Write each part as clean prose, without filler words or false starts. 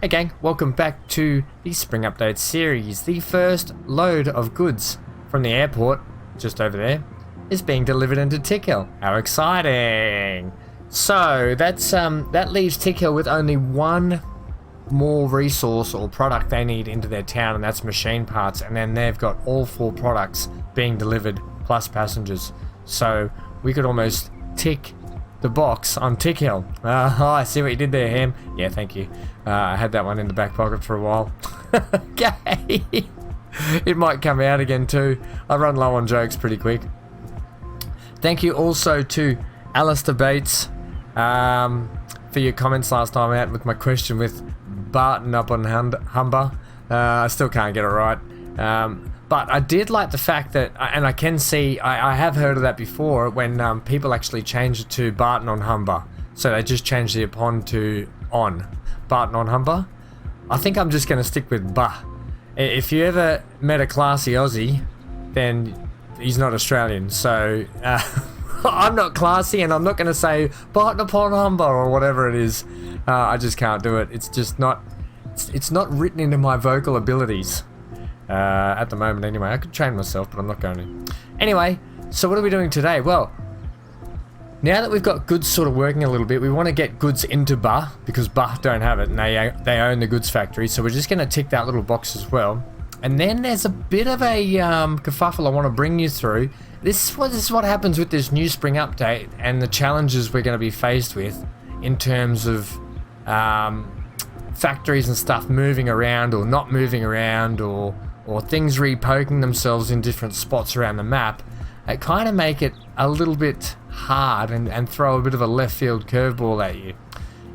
Hey gang, welcome back to the Spring Update series. The first load of goods from the airport, just over there, is being delivered into Tick Hill. How exciting! So that leaves Tick Hill with only one more resource or product they need into their town, and that's machine parts, and then they've got all 4 products being delivered plus passengers. So we could almost tick the box on Tick Hill. Oh, I see what you did there, Ham. Yeah, thank you. I had that one in the back pocket for a while. Okay. It might come out again too. I run low on jokes pretty quick. Thank you also to Alistair Bates for your comments last time out with my question with Barton up on Humber. I still can't get it right. But I did like the fact that, and I can see, I have heard of that before, when people actually change it to Barton on Humber. So they just change the upon to on. Barton on Humber. I think I'm just going to stick with bah. If you ever met a classy Aussie, then he's not Australian. So I'm not classy, and I'm not going to say Barton upon Humber or whatever it is. I just can't do it. It's just not, it's not written into my vocal abilities. At the moment anyway. I could train myself, but I'm not going to. Anyway, so what are we doing today? Well, now that we've got goods sort of working a little bit, we want to get goods into Bah, because Bah don't have it, and they own the goods factory, so we're just going to tick that little box as well. And then there's a bit of a kerfuffle I want to bring you through. This is what happens with this new spring update and the challenges we're going to be faced with in terms of factories and stuff moving around or not moving around, or things repoking themselves in different spots around the map. It kind of make it a little bit hard and throw a bit of a left field curveball at you.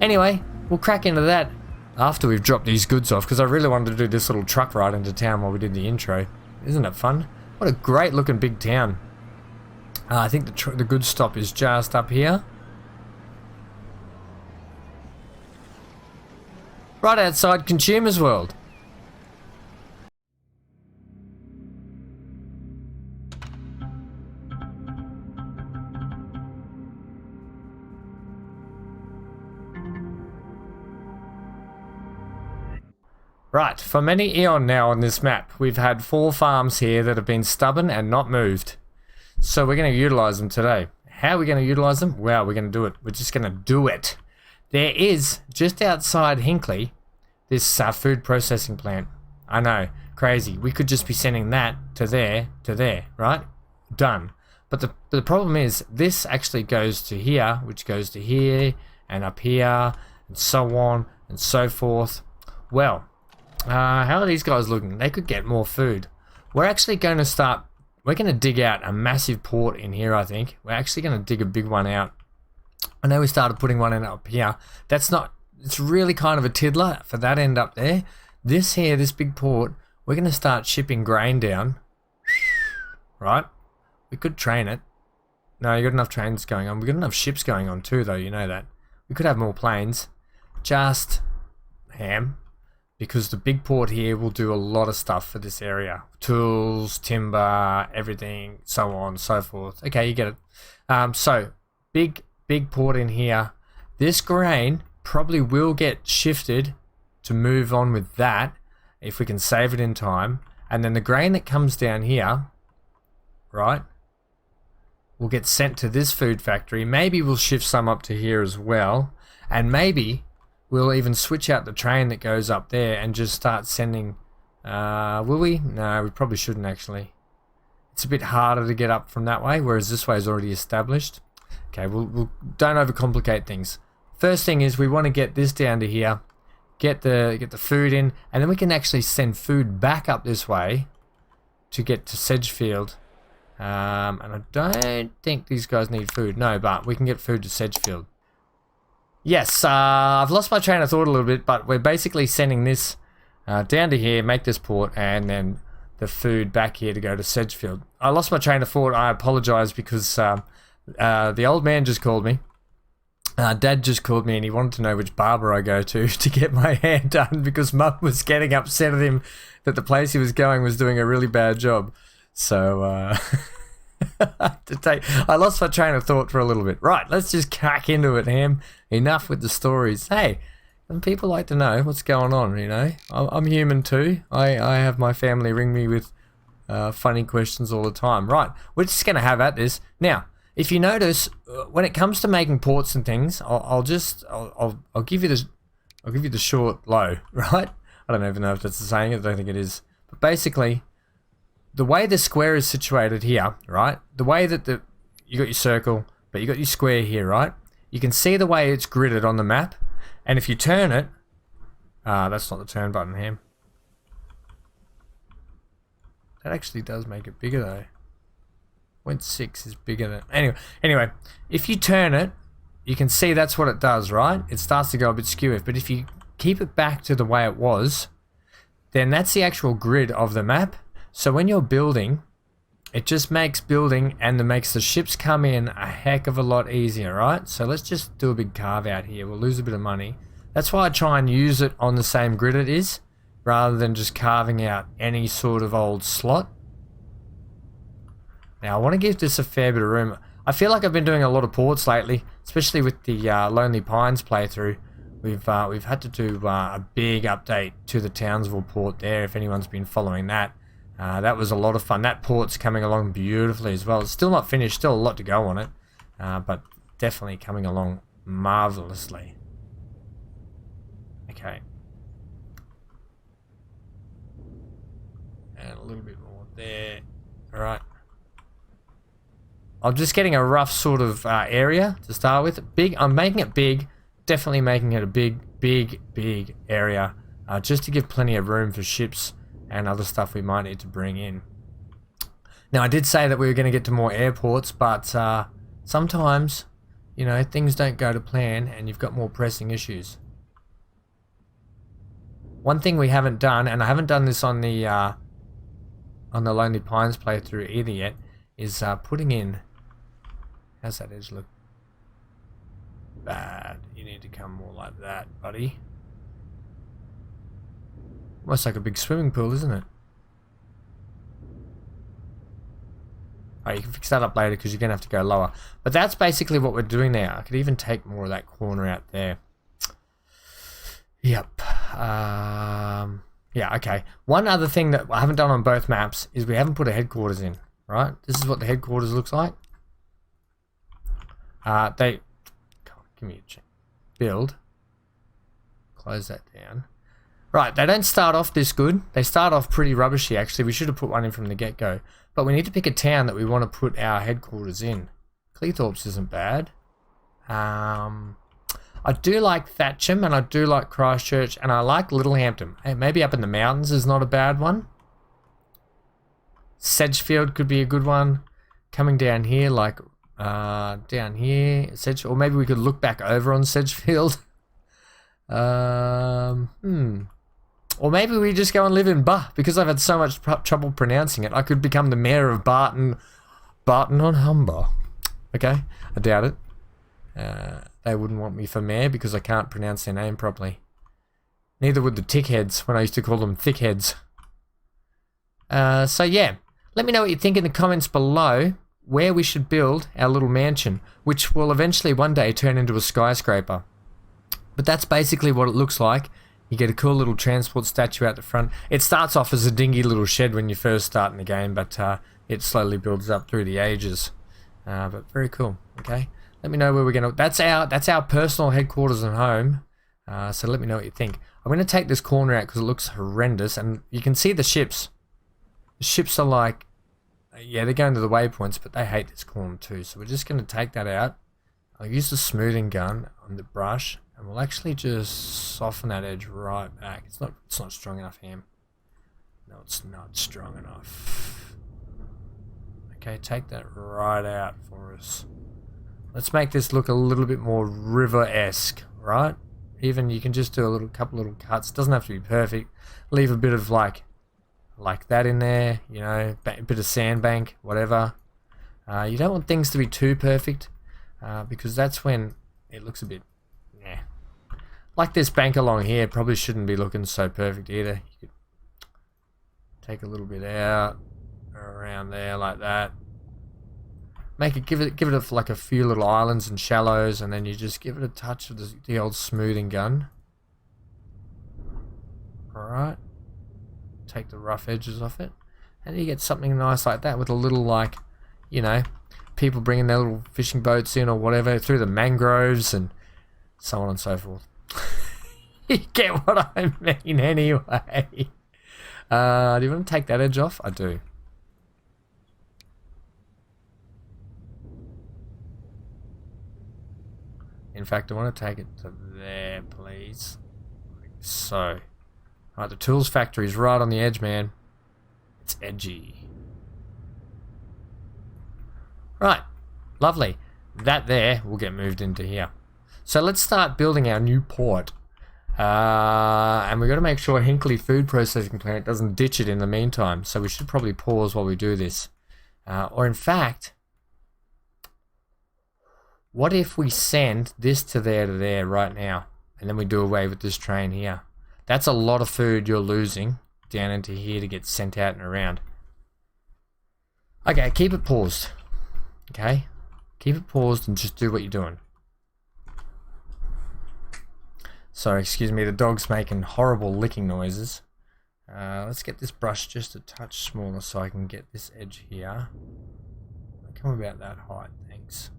Anyway, we'll crack into that after we've dropped these goods off, because I really wanted to do this little truck ride into town while we did the intro. Isn't it fun? What a great looking big town. I think the goods stop is just up here. Right outside Consumers World. Right, for many eon now on this map, we've had 4 farms here that have been stubborn and not moved. So we're going to utilize them today. How are we going to utilize them? Well, we're going to do it. We're just going to do it. There is, just outside Hinckley, this food processing plant. I know, crazy. We could just be sending that to there, right? Done. But the problem is, this actually goes to here, which goes to here, and up here, and so on, and so forth. Well, how are these guys looking? They could get more food. We're actually going to start, we're going to dig out a massive port in here, I think. We're actually going to dig a big one out. I know we started putting one in up here. That's not, it's really kind of a tiddler for that end up there. This here, this big port, we're going to start shipping grain down. Right? We could train it. No, you got enough trains going on. We've got enough ships going on too, though, you know that. We could have more planes. Just ham. Because the big port here will do a lot of stuff for this area. Tools, timber, everything, so on, so forth. Okay, you get it. So, big port in here. This grain probably will get shifted to move on with that, if we can save it in time. And then the grain that comes down here, right, will get sent to this food factory. Maybe we'll shift some up to here as well. And maybe we'll even switch out the train that goes up there and just start sending, will we? No, we probably shouldn't actually. It's a bit harder to get up from that way, whereas this way is already established. Okay, we'll don't overcomplicate things. First thing is we want to get this down to here, get the food in, and then we can actually send food back up this way to get to Sedgefield. And I don't think these guys need food. No, but we can get food to Sedgefield. Yes, I've lost my train of thought a little bit, but we're basically sending this down to here, make this port, and then the food back here to go to Sedgefield. I lost my train of thought. I apologize because the old man just called me. Dad just called me and he wanted to know which barber I go to get my hair done, because Mum was getting upset at him that the place he was going was doing a really bad job. So, I lost my train of thought for a little bit. Right, let's just crack into it, Ham. Enough with the stories. Hey, And people like to know what's going on, you know. I'm human too. I have my family ring me with funny questions all the time. Right, we're just going to have at this. Now, if you notice, when it comes to making ports and things, I'll give you the short low, right? I don't even know if that's the saying. I don't think it is. But basically, the way the square is situated here, right? The way that you got your circle, but you got your square here, right? You can see the way it's gridded on the map. And if you turn it, that's not the turn button here. That actually does make it bigger though. 0.6 is bigger than, anyway, if you turn it, you can see that's what it does, right? It starts to go a bit skewy, but if you keep it back to the way it was, then that's the actual grid of the map. So when you're building, it just makes building and it makes the ships come in a heck of a lot easier, right? So let's just do a big carve out here. We'll lose a bit of money. That's why I try and use it on the same grid it is, rather than just carving out any sort of old slot. Now I want to give this a fair bit of room. I feel like I've been doing a lot of ports lately, especially with the Lonely Pines playthrough. We've had to do a big update to the Townsville port there, if anyone's been following that. That was a lot of fun. That port's coming along beautifully as well. It's still not finished, still a lot to go on it, but definitely coming along marvelously. Okay. And a little bit more there. Alright. I'm just getting a rough sort of area to start with. Big. I'm making it big. Definitely making it a big area. Just to give plenty of room for ships and other stuff we might need to bring in. Now, I did say that we were going to get to more airports, but sometimes, you know, things don't go to plan and you've got more pressing issues. One thing we haven't done, and I haven't done this on the Lonely Pines playthrough either yet, is putting in... How's that edge look? Bad. You need to come more like that, buddy. Almost like a big swimming pool, isn't it? Oh, you can fix that up later because you're going to have to go lower. But that's basically what we're doing now. I could even take more of that corner out there. Yep. Yeah, okay. One other thing that I haven't done on both maps is we haven't put a headquarters in, right? This is what the headquarters looks like. Give me a check. Build. Close that down. Right, they don't start off this good. They start off pretty rubbishy, actually. We should have put one in from the get-go. But we need to pick a town that we want to put our headquarters in. Cleethorpes isn't bad. I do like Thatcham, and I do like Christchurch, and I like Littlehampton. Hey, maybe up in the mountains is not a bad one. Sedgefield could be a good one. Coming down here, like down here, or maybe we could look back over on Sedgefield. Or maybe we just go and live in because I've had so much trouble pronouncing it. I could become the mayor of Barton on Humber. Okay, I doubt it. They wouldn't want me for mayor because I can't pronounce their name properly. Neither would the tickheads when I used to call them thickheads. So yeah, let me know what you think in the comments below where we should build our little mansion, which will eventually one day turn into a skyscraper. But that's basically what it looks like. You get a cool little transport statue out the front. It starts off as a dingy little shed when you first start in the game, but it slowly builds up through the ages. But very cool. Okay, let me know where we're gonna. That's our personal headquarters and home. So let me know what you think. I'm gonna take this corner out because it looks horrendous, and you can see the ships. The ships are like, yeah, they're going to the waypoints, but they hate this corner too. So we're just gonna take that out. I'll use the smoothing gun on the brush. And we'll actually just soften that edge right back. It's not strong enough, Ham. No, it's not strong enough. Okay, take that right out for us. Let's make this look a little bit more river-esque, right? Even you can just do a couple little cuts. It doesn't have to be perfect. Leave a bit of like that in there, you know, a bit of sandbank, whatever. You don't want things to be too perfect because that's when it looks a bit. Like this bank along here probably shouldn't be looking so perfect either. You could take a little bit out around there like that. Give it like a few little islands and shallows, and then you just give it a touch of the old smoothing gun. Alright. Take the rough edges off it. And you get something nice like that with a little, like, you know, people bringing their little fishing boats in or whatever through the mangroves and so on and so forth. You get what I mean anyway. Do you want to take that edge off? I do. In fact, I want to take it to there, please. Like so. Alright, the tools factory is right on the edge, man. It's edgy. Right. Lovely. That there will get moved into here. So let's start building our new port. And we've got to make sure Hinkley Food Processing Plant doesn't ditch it in the meantime. So we should probably pause while we do this. Or in fact, what if we send this to there right now? And then we do away with this train here. That's a lot of food you're losing down into here to get sent out and around. Okay, keep it paused. Okay? Keep it paused and just do what you're doing. Sorry, excuse me, the dog's making horrible licking noises. Let's get this brush just a touch smaller so I can get this edge here. Come about that height, thanks.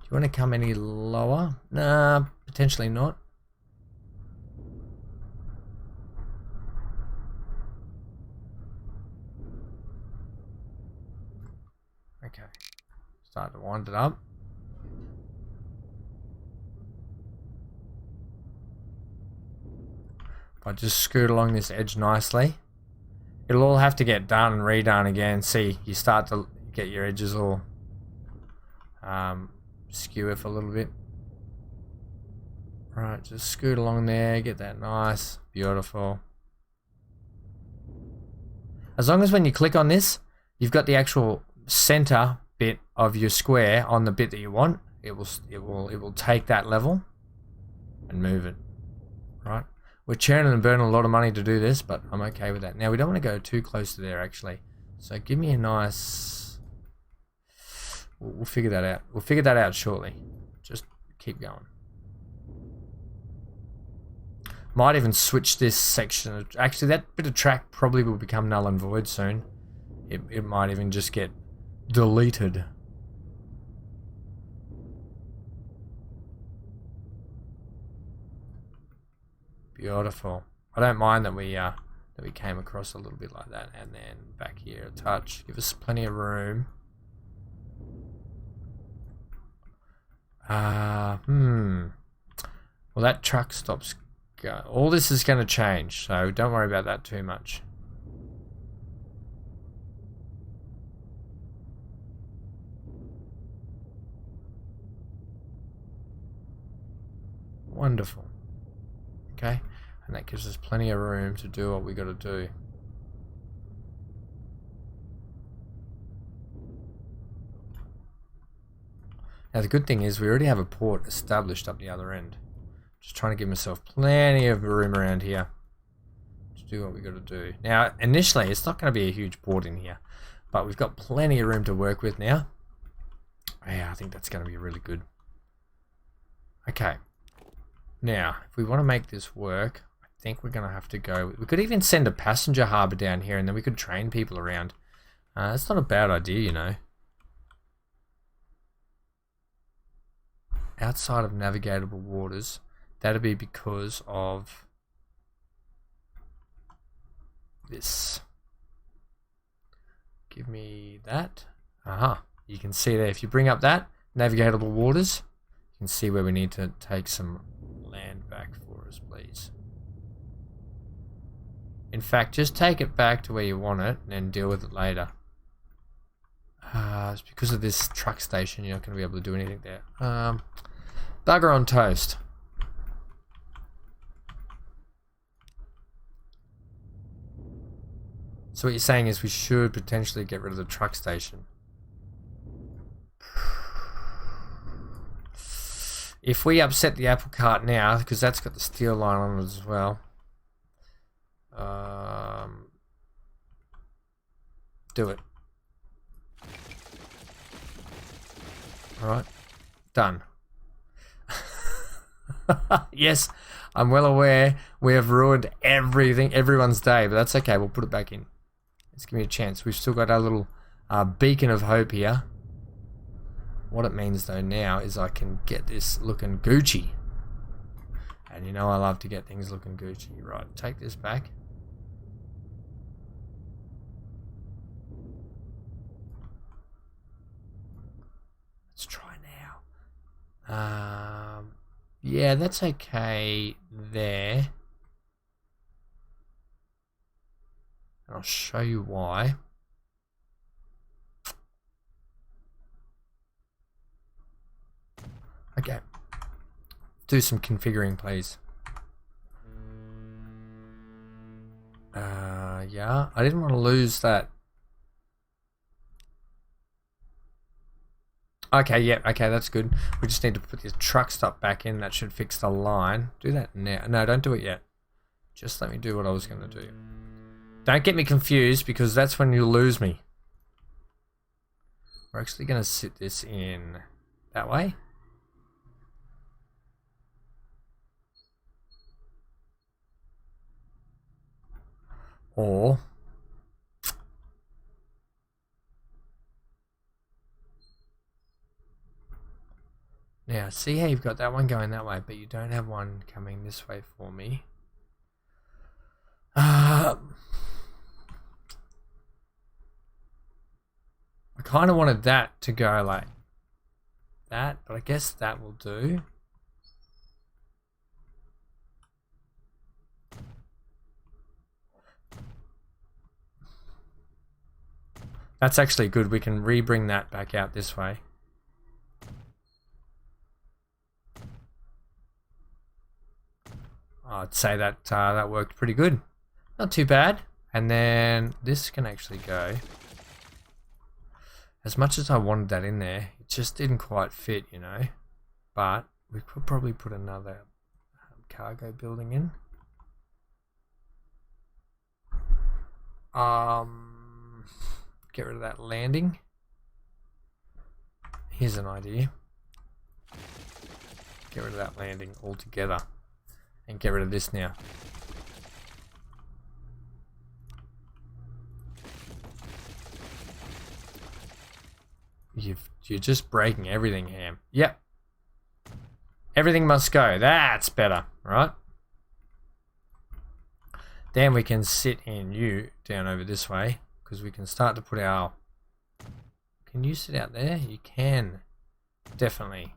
Do you want to come any lower? Nah, potentially not. Okay, start to wind it up. If I just scoot along this edge nicely, it'll all have to get done and redone again. See, you start to get your edges all skew for a little bit. Right, just scoot along there, get that nice, beautiful. As long as when you click on this, you've got the actual center bit of your square on the bit that you want, it will take that level and move it. Right? We're churning and burning a lot of money to do this, but I'm okay with that. Now we don't want to go too close to there actually. So give me a nice. We'll figure that out. We'll figure that out shortly. Just keep going. Might even switch this section. Actually, that bit of track probably will become null and void soon. It might even just get deleted. Beautiful. I don't mind that we came across a little bit like that, and then back here a touch. Give us plenty of room. Well, that truck stops. All this is going to change, so don't worry about that too much. Wonderful. Okay, and that gives us plenty of room to do what we got to do. Now the good thing is we already have a port established up the other end. Just trying to give myself plenty of room around here to do what we got to do. Now initially it's not going to be a huge port in here, but we've got plenty of room to work with now. Yeah, I think that's going to be really good. Okay. Now, if we want to make this work, I think we're going to have to go. We could even send a passenger harbour down here and then we could train people around. It's not a bad idea, you know. Outside of navigatable waters, that'd be because of this. Give me that. Aha. You can see there, if you bring up that, navigatable waters, you can see where we need to take some land back for us, please. In fact, just take it back to where you want it and then deal with it later. It's because of this truck station, you're not going to be able to do anything there. Bugger on toast. So what you're saying is we should potentially get rid of the truck station. If we upset the apple cart now, because that's got the steel line on it as well. Do it. Alright. Done. Yes, I'm well aware we have ruined everyone's day, but that's okay. We'll put it back in. Let's give me a chance. We've still got our little beacon of hope here. What it means though now is I can get this looking Gucci. And you know I love to get things looking Gucci. Right, take this back. Let's try now. Yeah, that's okay there. And I'll show you why. Okay. Do some configuring, please. Yeah, I didn't want to lose that. Okay, yeah, okay, that's good. We just need to put this truck stop back in. That should fix the line. Do that now. No, don't do it yet. Just let me do what I was going to do. Don't get me confused, because that's when you'll lose me. We're actually going to sit this in that way. Or now, see how you've got that one going that way, but you don't have one coming this way for me. I kind of wanted that to go like that, but I guess that will do. That's actually good. We can re-bring that back out this way. I'd say that that worked pretty good. Not too bad. And then this can actually go. As much as I wanted that in there, it just didn't quite fit, you know. But we could probably put another cargo building in. Get rid of that landing. Here's an idea. Get rid of that landing altogether. And get rid of this now. You're just breaking everything, Ham. Yep. Everything must go. That's better, right? Then we can sit in you down over this way, because we can start to put our... Can you sit out there? You can. Definitely.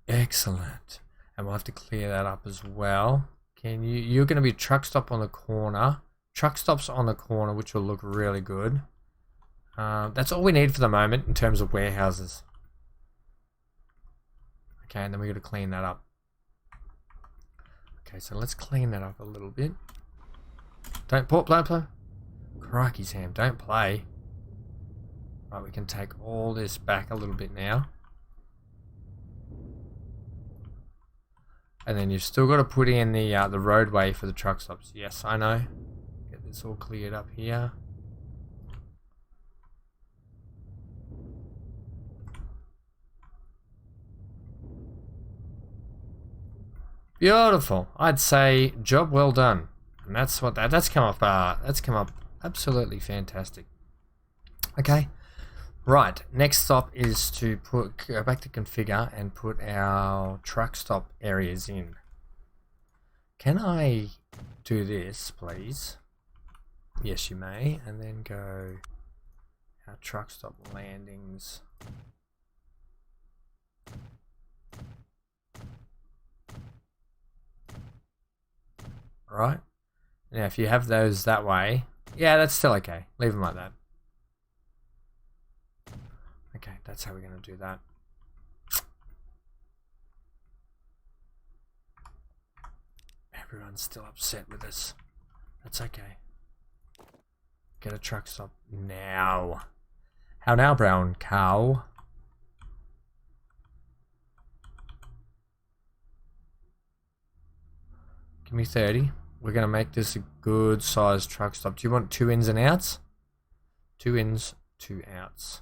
Excellent. And we'll have to clear that up as well. Can you... You're going to be truck stop on the corner. Truck stops on the corner, which will look really good. That's all we need for the moment in terms of warehouses. Okay, and then we got to clean that up. Okay, so let's clean that up a little bit. Don't play. Crikey, Sam, don't play. Right, we can take all this back a little bit now. And then you've still got to put in the roadway for the truck stops. Yes, I know. Get this all cleared up here. Beautiful. I'd say job well done. And that's what that's come up absolutely fantastic. Okay. Right, next stop is to go back to configure and put our truck stop areas in. Can I do this, please? Yes, you may. And then go our truck stop landings. Right. Now, if you have those that way, yeah, that's still okay. Leave them like that. Okay, that's how we're going to do that. Everyone's still upset with us. That's okay. Get a truck stop now. How now, brown cow? Give me 30. We're going to make this a good sized truck stop. Do you want 2 ins and outs? 2 ins, 2 outs.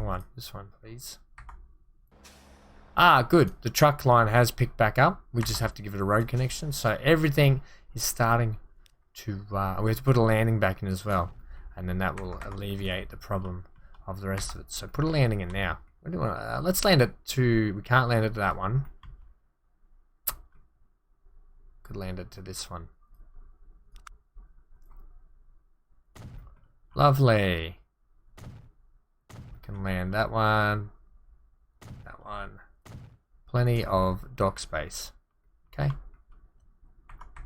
one. This one, please. Ah, good. The truck line has picked back up. We just have to give it a road connection. So everything is starting to... we have to put a landing back in as well. And then that will alleviate the problem of the rest of it. So put a landing in now. What do you want? Let's land it to... We can't land it to that one. Could land it to this one. Lovely. Can land that one. That one. Plenty of dock space. Okay.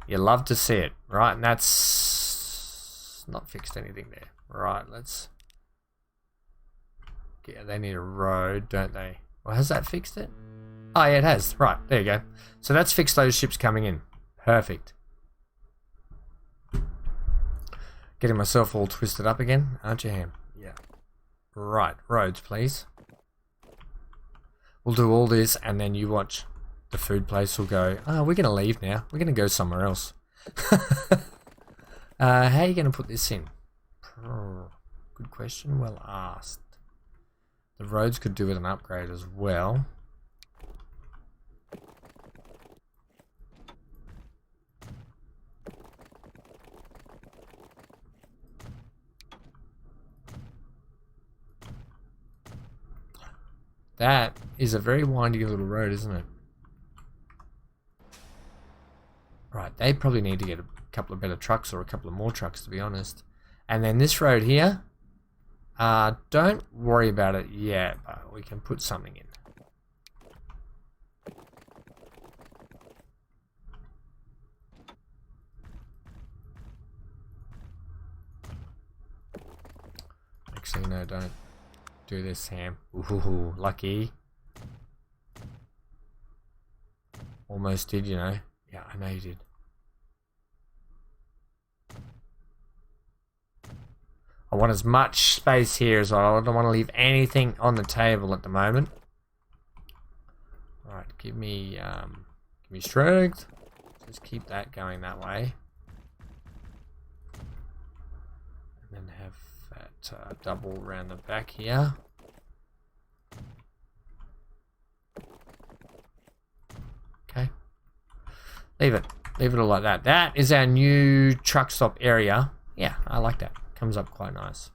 You love to see it, right? And that's not fixed anything there. Right, let's... Yeah, they need a road, don't they? Well, has that fixed it? Oh, yeah, it has. Right, there you go. So that's fixed those ships coming in. Perfect. Getting myself all twisted up again, aren't you, Ham? Yeah. Right, roads, please. We'll do all this, and then you watch. The food place will go, oh, we're going to leave now. We're going to go somewhere else. How are you going to put this in? Good question, well asked. The roads could do with an upgrade as well. That is a very windy little road, isn't it? Right, they probably need to get a couple of better trucks or a couple of more trucks, to be honest. And then this road here, don't worry about it yet, but we can put something in. Actually, no, don't do this, Sam. Ooh, lucky. Almost did, you know. Yeah, I know you did. I want as much space here as well. I don't want to leave anything on the table at the moment. All right, give me strength. Just keep that going that way, and then have that double around the back here. Okay, leave it all like that. That is our new truck stop area. Yeah, I like that. Comes up quite nice.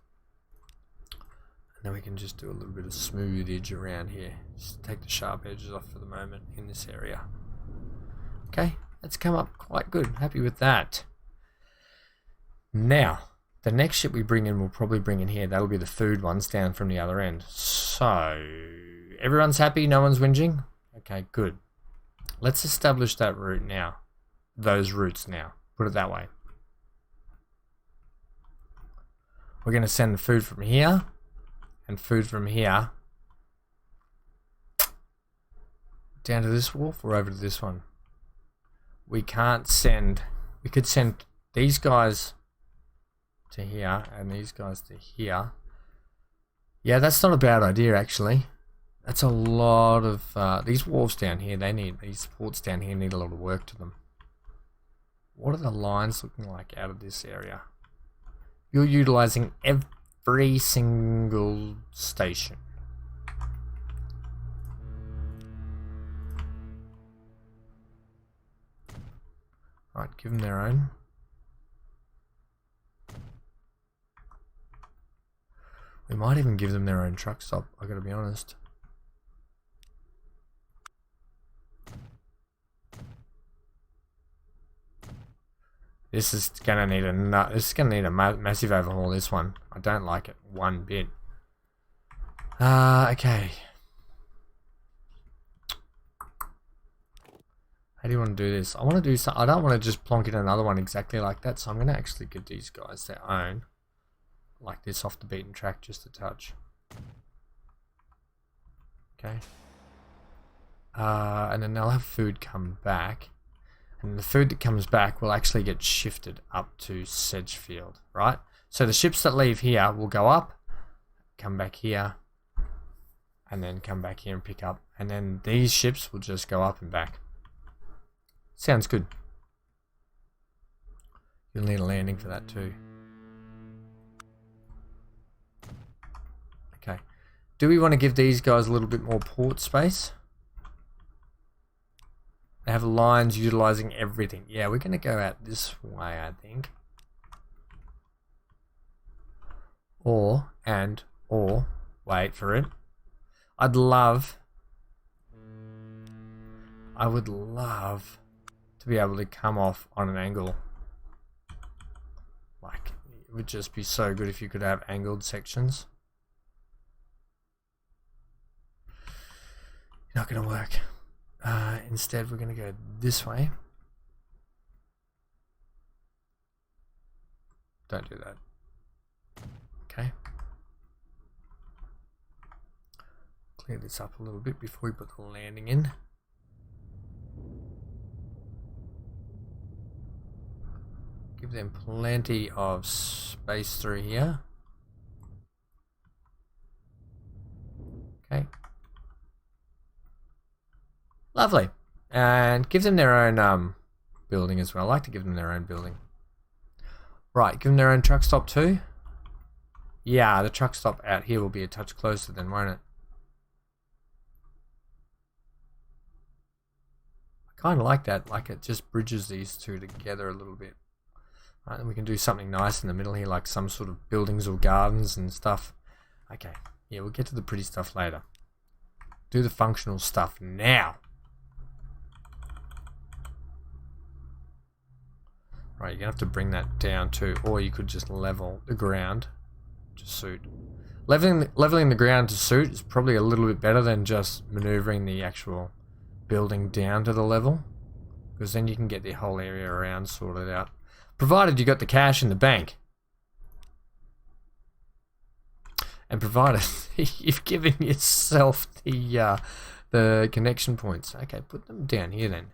And then we can just do a little bit of smooth edge around here. Just take the sharp edges off for the moment in this area. Okay, that's come up quite good. Happy with that. Now, the next ship we bring in, we'll probably bring in here. That'll be the food ones down from the other end. So, everyone's happy? No one's whinging? Okay, good. Let's establish that route now. Those routes now. Put it that way. We're going to send food from here and food from here down to this wharf or over to this one. We can't send, we could send these guys to here and these guys to here. Yeah, that's not a bad idea actually. That's a lot of, these wharves down here, these ports down here need a lot of work to them. What are the lines looking like out of this area? You're utilizing every single station. Right, give them their own. We might even give them their own truck stop, I gotta be honest. This is gonna need a massive overhaul. This one, I don't like it one bit. Okay. How do you want to do this? I want to do some. I don't want to just plonk in another one exactly like that. So I'm gonna actually give these guys their own, like this, off the beaten track, just a touch. Okay. And then they'll have food come back. And the food that comes back will actually get shifted up to Sedgefield, right? So the ships that leave here will go up, come back here, and then come back here and pick up. And then these ships will just go up and back. Sounds good. You'll need a landing for that too. Okay. Do we want to give these guys a little bit more port space? They have lines utilizing everything. Yeah, we're going to go out this way, I think. Or, wait for it. I would love to be able to come off on an angle. Like, it would just be so good if you could have angled sections. Not going to work. Instead, we're going to go this way. Don't do that. Okay. Clear this up a little bit before we put the landing in. Give them plenty of space through here. Okay. Lovely. And give them their own building as well. I like to give them their own building. Right, give them their own truck stop too. Yeah, the truck stop out here will be a touch closer then, won't it? I kind of like that. Like, it just bridges these two together a little bit. Right, and we can do something nice in the middle here, like some sort of buildings or gardens and stuff. Okay, yeah, we'll get to the pretty stuff later. Do the functional stuff now. Right, you're going to have to bring that down too, or you could just level the ground to suit. Leveling the ground to suit is probably a little bit better than just maneuvering the actual building down to the level, because then you can get the whole area around sorted out. Provided you got the cash in the bank. And provided you've given yourself the connection points. Okay, put them down here then.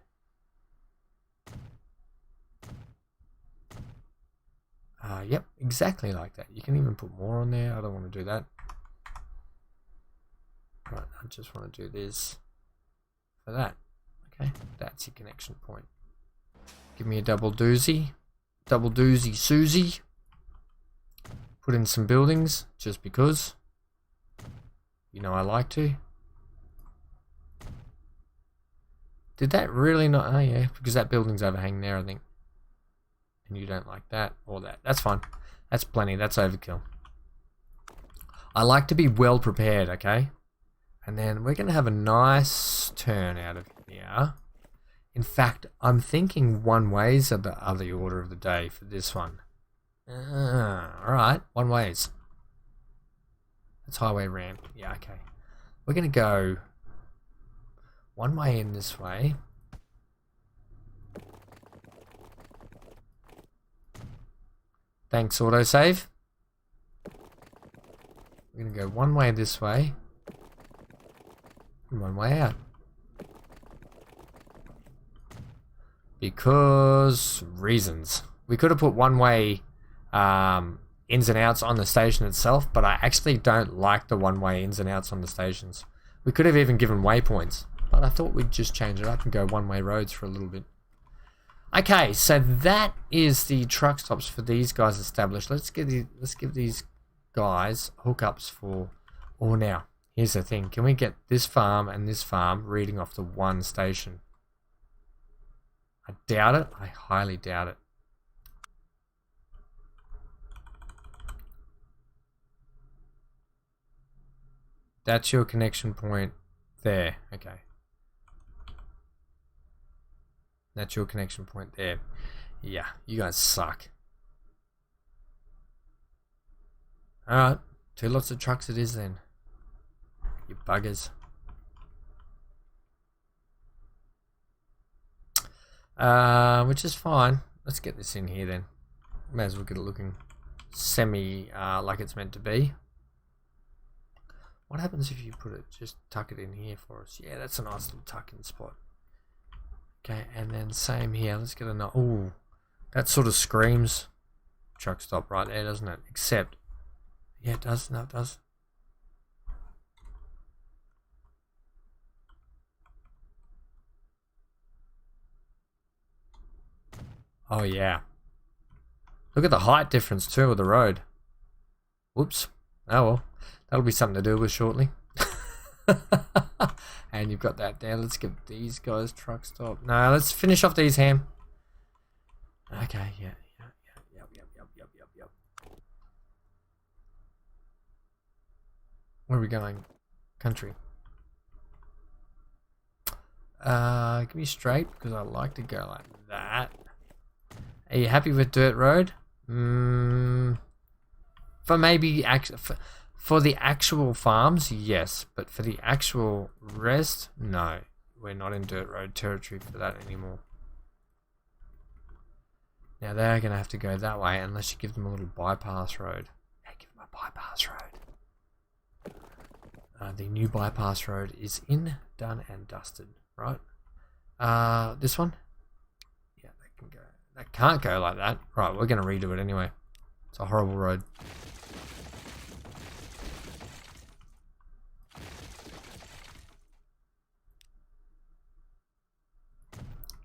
Yep, exactly like that. You can even put more on there. I don't want to do that. Right, I just want to do this for that. Okay, that's your connection point. Give me a double doozy. Double doozy Susie. Put in some buildings, just because. You know I like to. Did that really not? Oh yeah, because that building's overhanging there, I think. And you don't like that or that. That's fine. That's plenty. That's overkill. I like to be well prepared, okay? And then we're going to have a nice turn out of here. In fact, I'm thinking one ways are the order of the day for this one. Alright, one ways. That's highway ramp. Yeah, okay. We're going to go one way in this way. Thanks, autosave. We're going to go one way this way. And one way out. Because reasons. We could have put one way ins and outs on the station itself, but I actually don't like the one way ins and outs on the stations. We could have even given waypoints, but I thought we'd just change it up and go one way roads for a little bit. Okay, so that is the truck stops for these guys established. Let's give these guys hookups for. Oh, now here's the thing: can we get this farm and this farm reading off the one station? I doubt it. I highly doubt it. That's your connection point there. Okay. That's your connection point there. Yeah, you guys suck. Alright, 2 lots of trucks it is then. You buggers. Which is fine. Let's get this in here then. May as well get it looking semi like it's meant to be. What happens if you put it, just tuck it in here for us? Yeah, that's a nice little tuck-in spot. Okay, and then same here. Let's get a... Ooh, that sort of screams truck stop right there, doesn't it? Except... Yeah, it does. No, it does. Oh, yeah. Look at the height difference, too, of the road. Whoops. Oh, well. That'll be something to do with shortly. And you've got that there. Let's get these guys truck stop. No, let's finish off these, Ham. Okay, yeah. Where are we going? Country. Give me straight, because I like to go like that. Are you happy with dirt road? For maybe for the actual farms, yes, but for the actual rest, no. We're not in dirt road territory for that anymore. Now they're going to have to go that way unless you give them a little bypass road. Hey, give them a bypass road. The new bypass road is in, done and dusted, right? This one? Yeah, that can go. That can't go like that. Right, we're going to redo it anyway. It's a horrible road.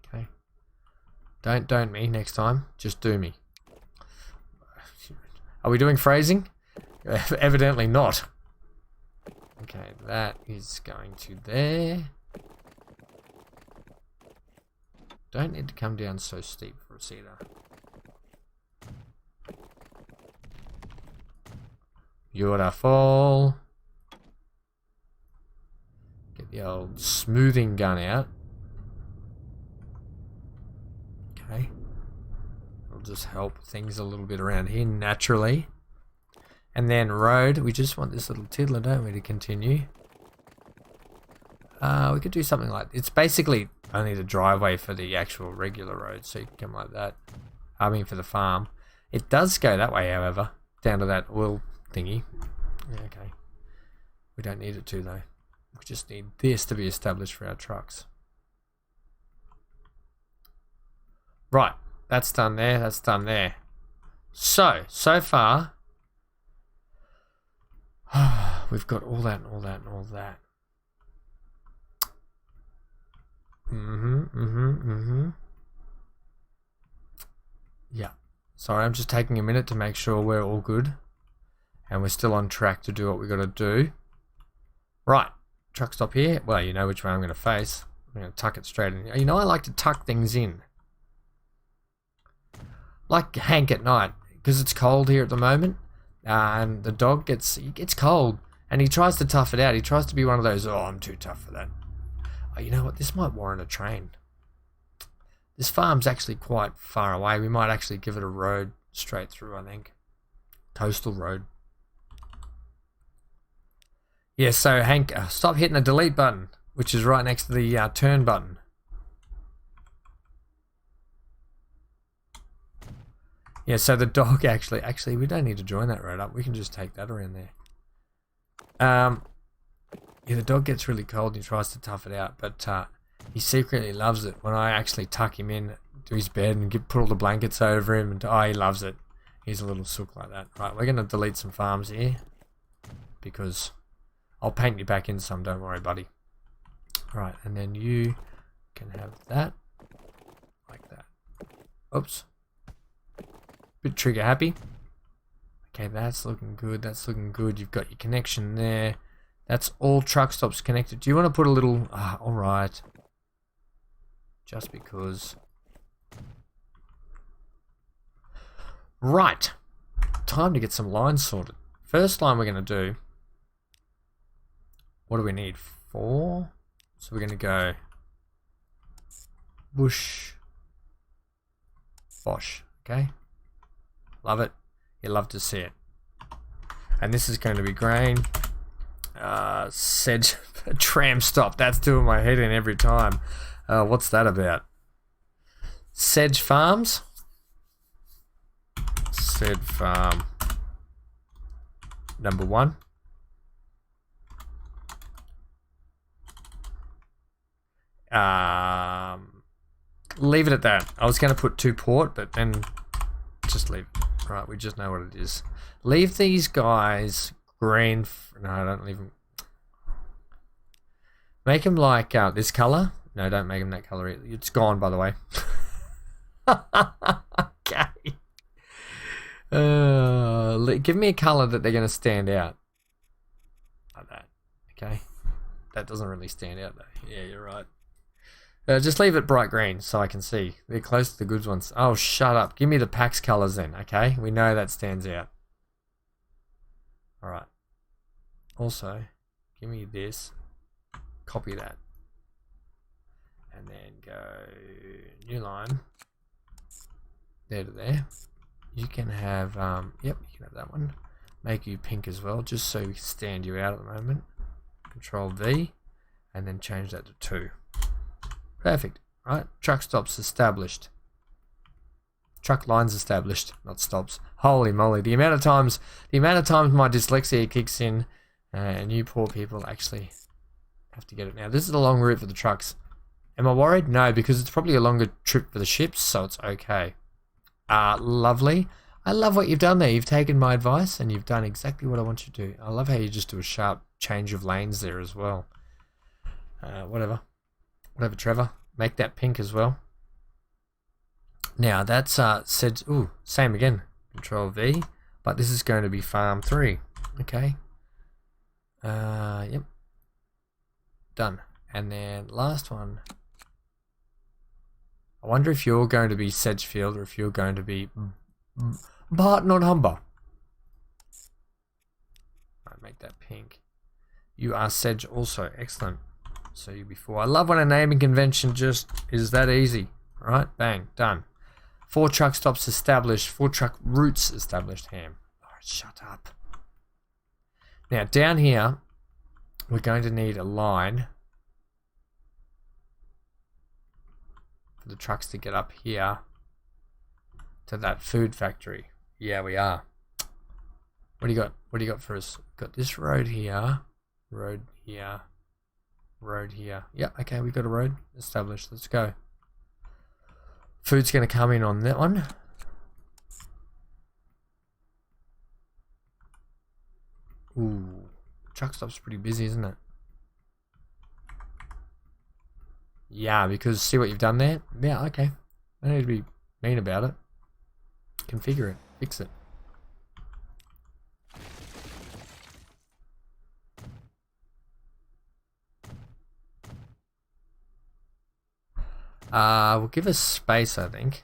Okay. Don't me next time. Just do me. Are we doing phrasing? Evidently not. Okay, that is going to there. Don't need to come down so steep for a cedar. Beautiful. Get the old smoothing gun out. Okay. It'll just help things a little bit around here naturally. And then road, we just want this little tiddler, don't we, to continue. We could do something like, it's basically only the driveway for the actual regular road, so you can come like that. I mean for the farm. It does go that way, however, down to that oil thingy. Yeah, okay. We don't need it to, though. We just need this to be established for our trucks. Right, that's done there, that's done there. So far, we've got all that and all that and all that. Yeah. Sorry, I'm just taking a minute to make sure we're all good. And we're still on track to do what we got to do. Right. Truck stop here. Well, you know which way I'm going to face. I'm going to tuck it straight in. You know, I like to tuck things in. Like Hank at night. Because it's cold here at the moment. And the dog gets cold. And he tries to tough it out. He tries to be one of those, oh, I'm too tough for that. Oh, you know what? This might warrant a train. This farm's actually quite far away. We might actually give it a road straight through, I think. Coastal road. Yeah, so Hank, stop hitting the delete button, which is right next to the turn button. Yeah, so the dog actually, we don't need to join that road up. We can just take that around there. Yeah, the dog gets really cold and he tries to tough it out, but he secretly loves it when I actually tuck him in to his bed and put all the blankets over him, and he loves it. He's a little sook like that. Right, we're going to delete some farms here because I'll paint you back in some, don't worry, buddy. Right, and then you can have that like that. Oops. Bit trigger happy. Okay, that's looking good. That's looking good. You've got your connection there. That's all truck stops connected. Do you want to put a little... alright. Just because. Right. Time to get some lines sorted. First line we're going to do... What do we need? 4? So we're going to go... Bush. Bosh. Okay? Love it. You love to see it. And this is going to be grain. Sedge tram stop. That's doing my head in every time. What's that about? Sedge Farms. Sed Farm number 1. Leave it at that. I was going to put 2 port, but then just leave it. Right, we just know what it is. Leave these guys green. No, don't leave them. Make them like this color. No, don't make them that color. It's gone, by the way. Okay. Give me a color that they're going to stand out. Okay. That doesn't really stand out though. Yeah, you're right. Just leave it bright green so I can see. They're close to the good ones. Oh, shut up. Give me the PAX colors then, okay? We know that stands out. Alright. Also, give me this. Copy that. And then go new line. There to there. You can have, yep, you can have that one. Make you pink as well, just so we stand you out at the moment. Control V, and then change that to 2. Perfect, right? Truck stops established. Truck lines established, not stops. Holy moly, the amount of times my dyslexia kicks in, and you poor people actually have to get it now. This is a long route for the trucks. Am I worried? No, because it's probably a longer trip for the ships, so it's okay. Lovely. I love what you've done there. You've taken my advice and you've done exactly what I want you to do. I love how you just do a sharp change of lanes there as well. Whatever, Trevor. Make that pink as well. Now that's said. Ooh, same again. Control V. But this is going to be farm 3. Okay. Yep. Done. And then last one. I wonder if you're going to be Sedgefield or if you're going to be Barton on Humber. Right, make that pink. You are Sedge also. Excellent. So you before. I love when a naming convention just is that easy. Right? Bang. Done. 4 truck stops established. 4 truck routes established. Ham. Alright, shut up. Now down here, we're going to need a line for the trucks to get up here to that food factory. Yeah, we are. What do you got? What do you got for us? Got this road here, road here, road here. Yeah, okay, we got a road established. Let's go. Food's going to come in on that one. Ooh, truck stop's pretty busy, isn't it? Yeah, because see what you've done there? Yeah, okay. I need to be mean about it. Configure it. Fix it. We'll give us space, I think.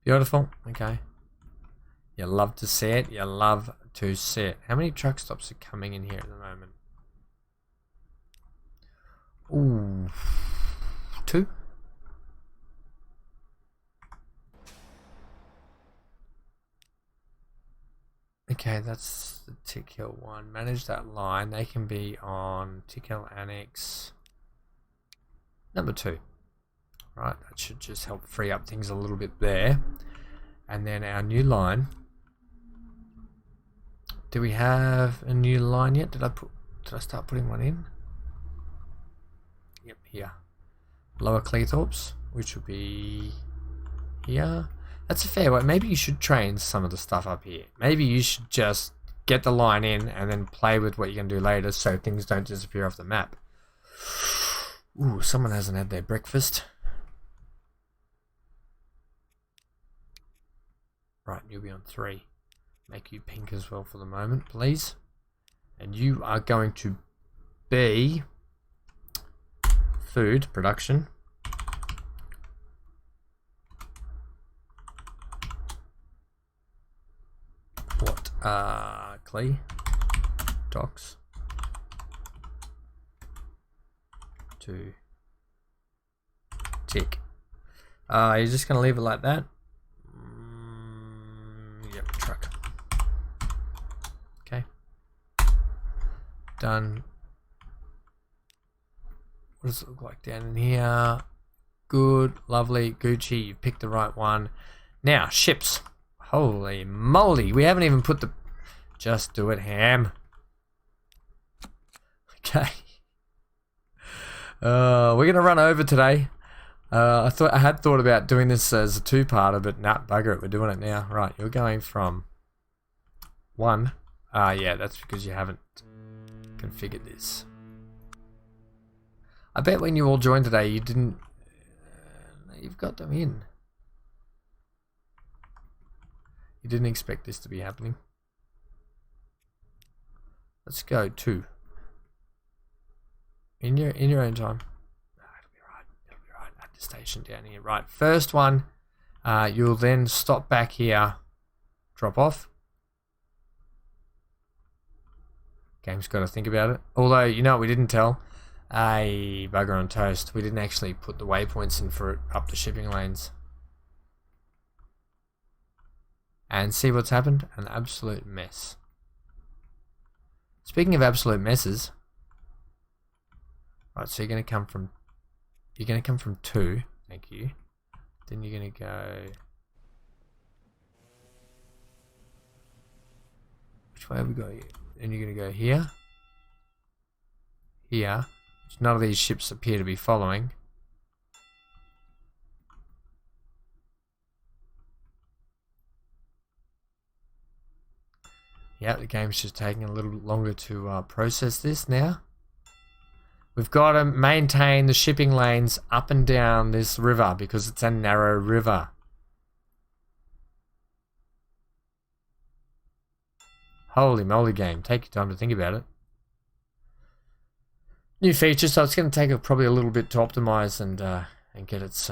Beautiful. Okay. You love to see it. You love to see it. How many truck stops are coming in here at the moment? Ooh. 2? Okay, that's the Tick Hill one. Manage that line. They can be on Tick Hill Annex number 2. Right, that should just help free up things a little bit there. And then our new line. Do we have a new line yet? Did I start putting one in? Yep, here. Lower Cleethorpes, which will be here. That's a fair way. Maybe you should train some of the stuff up here. Maybe you should just get the line in and then play with what you're going to do later so things don't disappear off the map. Ooh, someone hasn't had their breakfast. Right, you'll be on 3. Make you pink as well for the moment, please. And you are going to be food production. What are Clee? Docks. To tick. You're just going to leave it like that? Yep, truck. Okay. Done. What does it look like down in here? Good, lovely, Gucci, you picked the right one. Now, ships. Holy moly, we haven't even put the... Just do it, Ham. Okay. We're going to run over today. I had thought about doing this as a 2-parter, but nah, bugger it, we're doing it now. Right, you're going from 1. Yeah, that's because you haven't configured this. I bet when you all joined today, you didn't... you've got them in. You didn't expect this to be happening. Let's go 2. In your own time. It'll be right. It'll be right at the station down here. Right. First one. You'll then stop back here. Drop off. Game's got to think about it. Although, you know what we didn't tell? A bugger on toast. We didn't actually put the waypoints in for it up the shipping lanes. And see what's happened? An absolute mess. Speaking of absolute messes. Right, so you're going to come from 2. Thank you. Then you're going to go... Which way have we got here? Then you're going to go here. Here. Which none of these ships appear to be following. Yeah, the game's just taking a little longer to process this now. We've got to maintain the shipping lanes up and down this river because it's a narrow river. Holy moly, game. Take your time to think about it. New feature, so it's going to take probably a little bit to optimize and get its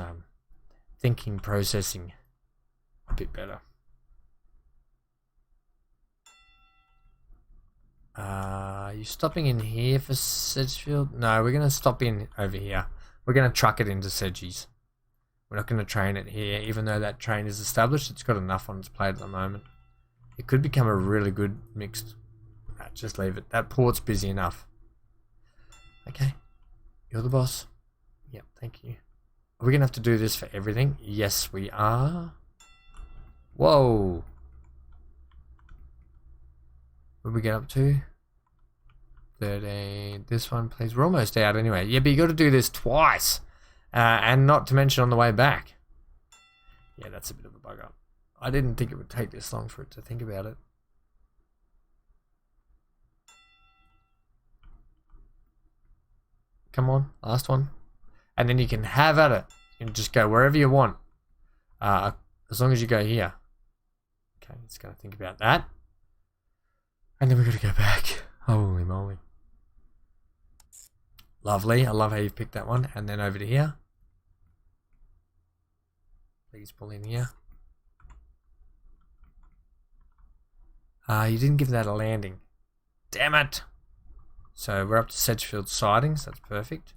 thinking processing a bit better. Are you stopping in here for Sedgefield? No, we're going to stop in over here. We're going to truck it into Sedgies. We're not going to train it here, even though that train is established. It's got enough on its plate at the moment. It could become a really good mixed. Just leave it. That port's busy enough. Okay. You're the boss. Yep, thank you. Are we going to have to do this for everything? Yes, we are. Whoa. What did we get up to? 13. This one, please. We're almost out anyway. Yeah, but you got to do this twice. And not to mention on the way back. Yeah, that's a bit of a bugger. I didn't think it would take this long for it to think about it. Come on, last one. And then you can have at it. You can just go wherever you want. As long as you go here. Okay, it's going to think about that. And then we've got to go back. Holy moly. Lovely. I love how you've picked that one. And then over to here. Please pull in here. You didn't give that a landing. Damn it. So we're up to Sedgefield sidings. That's perfect.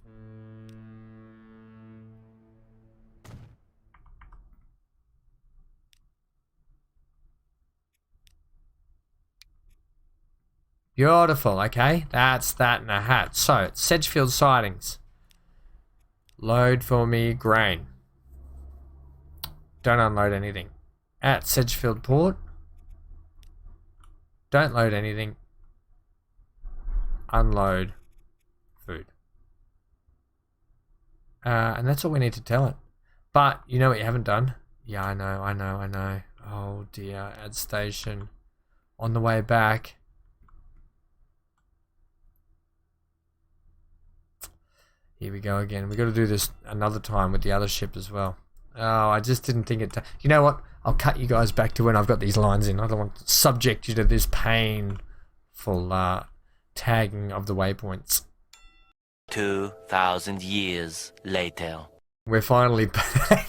Beautiful, okay. That's that in a hat. So, Sedgefield sidings. Load for me grain. Don't unload anything. At Sedgefield port. Don't load anything. Unload food. And that's all we need to tell it. But, you know what you haven't done? Yeah, I know. Oh dear, add station. On the way back. Here we go again. We've got to do this another time with the other ship as well. Oh, I just didn't think it... You know what? I'll cut you guys back to when I've got these lines in. I don't want to subject you to this painful tagging of the waypoints. 2,000 years later. We're finally back.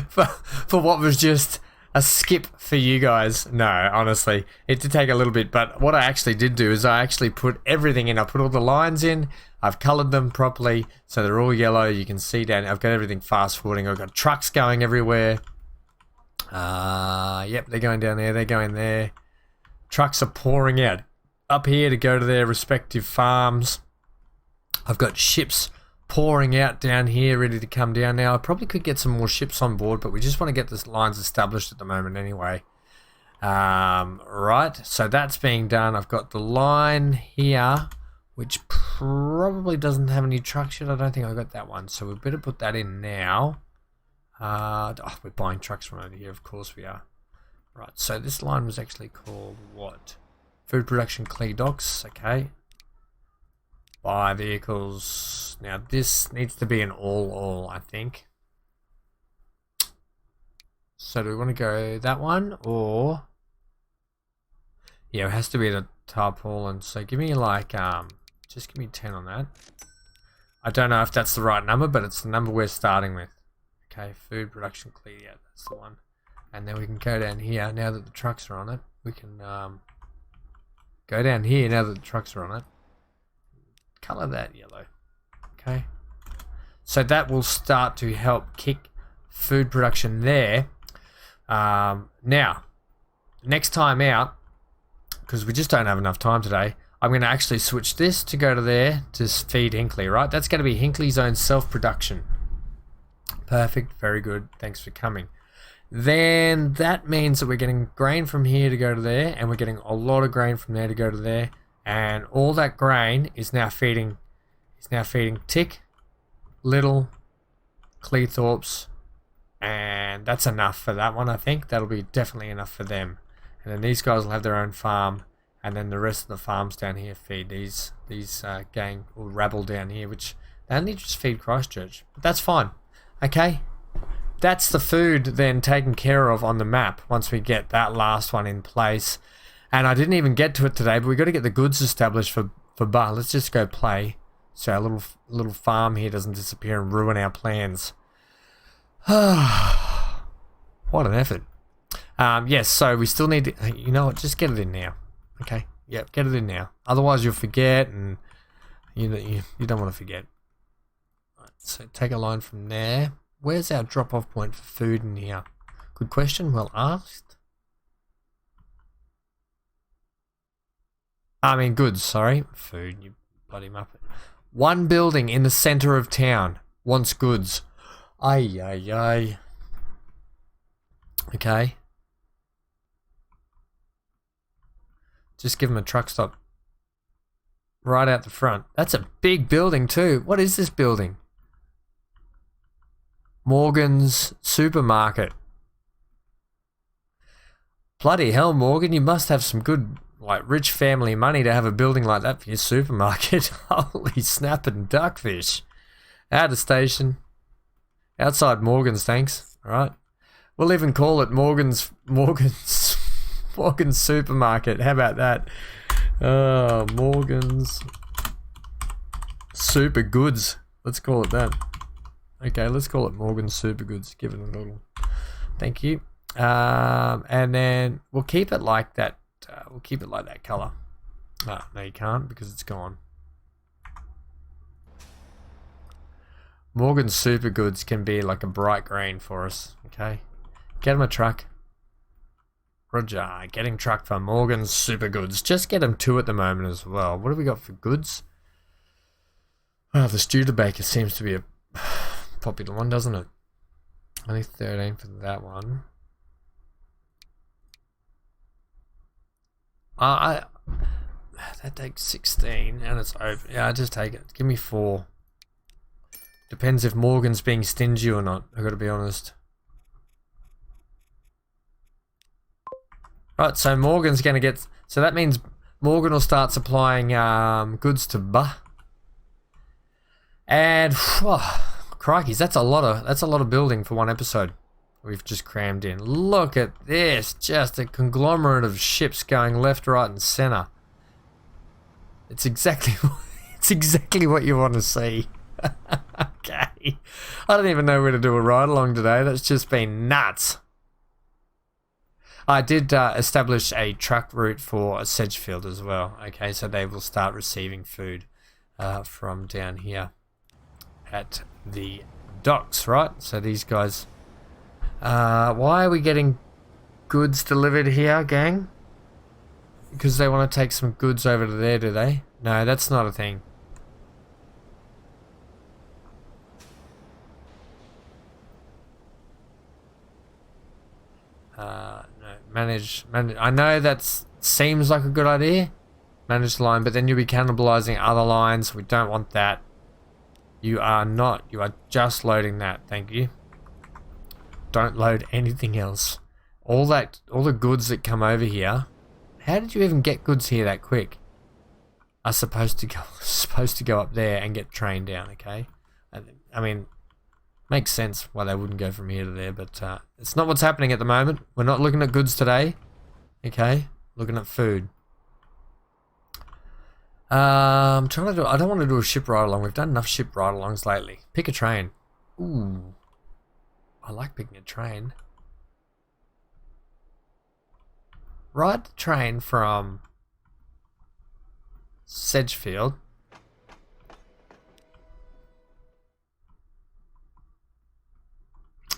for what was just a skip for you guys. No, honestly, it did take a little bit, but what I actually did do is I actually put everything in. I put all the lines in, I've colored them properly so they're all yellow. You can see down, I've got everything fast forwarding. I've got trucks going everywhere. Yep, they're going down there, they're going there. Trucks are pouring out up here to go to their respective farms. I've got ships pouring out down here, ready to come down now. I probably could get some more ships on board, but we just want to get the lines established at the moment anyway. Right, so that's being done. I've got the line here, which probably doesn't have any trucks yet. I don't think I got that one, so we better put that in now. We're buying trucks from over here, of course we are. Right, so this line was actually called what? Food production clear docks, okay. Buy vehicles. Now this needs to be an all, I think. So do we want to go that one or... Yeah, it has to be the tarpaulin. So give me like, just give me 10 on that. I don't know if that's the right number, but it's the number we're starting with. Okay, food production clear, yeah, that's the one. And then we can go down here, now that the trucks are on it. We can go down here now that the trucks are on it. Color that yellow. Okay. So that will start to help kick food production there. Now, next time out, because we just don't have enough time today, I'm going to actually switch this to go to there to feed Hinkley, right? That's going to be Hinkley's own self-production. Perfect. Very good. Thanks for coming. Then that means that we're getting grain from here to go to there, and we're getting a lot of grain from there to go to there, and all that grain is now feeding Tick, Little, Cleethorpes, and that's enough for that one. I think that'll be definitely enough for them. And then these guys will have their own farm, and then the rest of the farms down here feed these gang or rabble down here, which they only just feed Christchurch. But that's fine. Okay. That's the food then taken care of on the map once we get that last one in place. And I didn't even get to it today, but we got to get the goods established for Bar. Let's just go play so our little farm here doesn't disappear and ruin our plans. What an effort. Yes, so we still need to, you know what, just get it in now. Okay, yep, get it in now. Otherwise you'll forget, and you don't want to forget. Right, so take a line from there. Where's our drop-off point for food in here? Good question, well asked. I mean goods, sorry. Food, you bloody muppet. One building in the center of town wants goods. Ay. Okay. Just give them a truck stop right out the front. That's a big building too. What is this building? Morgan's Supermarket. Bloody hell, Morgan, you must have some good, like, rich family money to have a building like that for your supermarket. Holy snapping duckfish. Out of station. Outside Morgan's, thanks. Alright. We'll even call it Morgan's Supermarket. How about that? Morgan's Super Goods. Let's call it that. Okay, let's call it Morgan's Super Goods. Give it a little. Thank you. And then we'll keep it like that. We'll keep it like that color. Oh, no, you can't because it's gone. Morgan's Super Goods can be like a bright green for us. Okay. Get him a truck. Roger. Getting truck for Morgan's Super Goods. Just get him two at the moment as well. What have we got for goods? Oh, the Studebaker seems to be a popular one, doesn't it? Only 13 for that one. That takes 16 and it's open. Yeah, I just take it. Give me 4. Depends if Morgan's being stingy or not. I gotta be honest. Right, so Morgan's gonna get. So that means Morgan will start supplying goods to Bah. And crikeys, that's a lot of building for one episode. We've just crammed in. Look at this, just a conglomerate of ships going left, right, and center. It's exactly what you want to see. Okay, I don't even know where to do a ride along today. That's just been nuts. I did establish a truck route for Sedgefield as well. Okay, so they will start receiving food from down here at the docks, right? So these guys. Why are we getting goods delivered here, gang? Because they want to take some goods over to there, do they? No, that's not a thing. No, manage. I know that seems like a good idea. Manage the line, but then you'll be cannibalizing other lines. We don't want that. You are not. You are just loading that. Thank you. Don't load anything else. All the goods that come over here. How did you even get goods here that quick? are supposed to go up there and get train down, okay? I mean, makes sense why they wouldn't go from here to there, but it's not what's happening at the moment. We're not looking at goods today, okay? Looking at food. I'm trying to do. I don't want to do a ship ride along. We've done enough ship ride alongs lately. Pick a train. Ooh, I like picking a train. Ride the train from Sedgefield.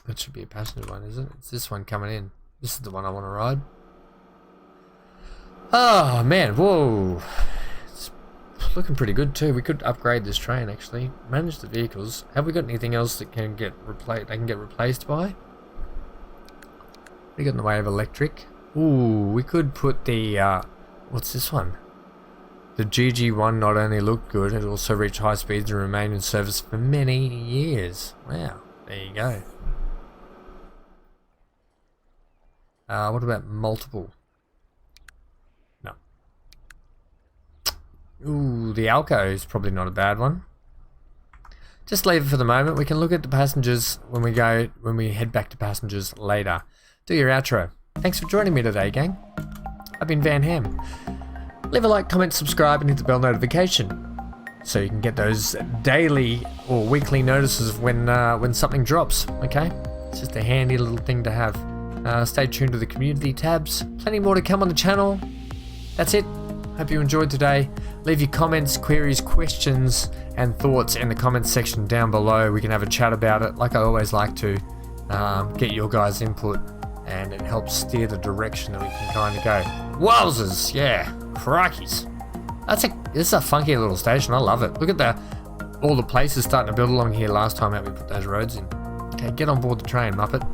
That should be a passenger one, isn't it? It's this one coming in. This is the one I want to ride. Oh man, whoa. It's looking pretty good too. We could upgrade this train actually. Manage the vehicles. Have we got anything else that can get replaced? They can get replaced by? What do you got in the way of electric? Ooh, we could put the what's this one? The GG1 not only looked good, it also reached high speeds and remained in service for many years. Wow, there you go. What about multiple? No. Ooh, the Alco is probably not a bad one. Just leave it for the moment. We can look at the passengers when we head back to passengers later. Do your outro. Thanks for joining me today, gang. I've been Van Ham. Leave a like, comment, subscribe, and hit the bell notification so you can get those daily or weekly notices of when something drops. Okay, it's just a handy little thing to have. Stay tuned to the community tabs. Plenty more to come on the channel. That's it. Hope you enjoyed today. Leave your comments, queries, questions, and thoughts in the comments section down below. We can have a chat about it, like I always like to. Get your guys' input, and it helps steer the direction that we can kind of go. Wowzers, yeah, crikeys. This is a funky little station. I love it. Look at all the places starting to build along here last time out we put those roads in. Okay, get on board the train, Muppet.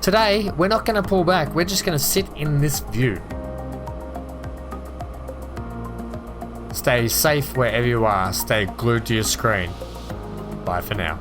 Today, we're not going to pull back. We're just going to sit in this view. Stay safe wherever you are. Stay glued to your screen. Bye for now.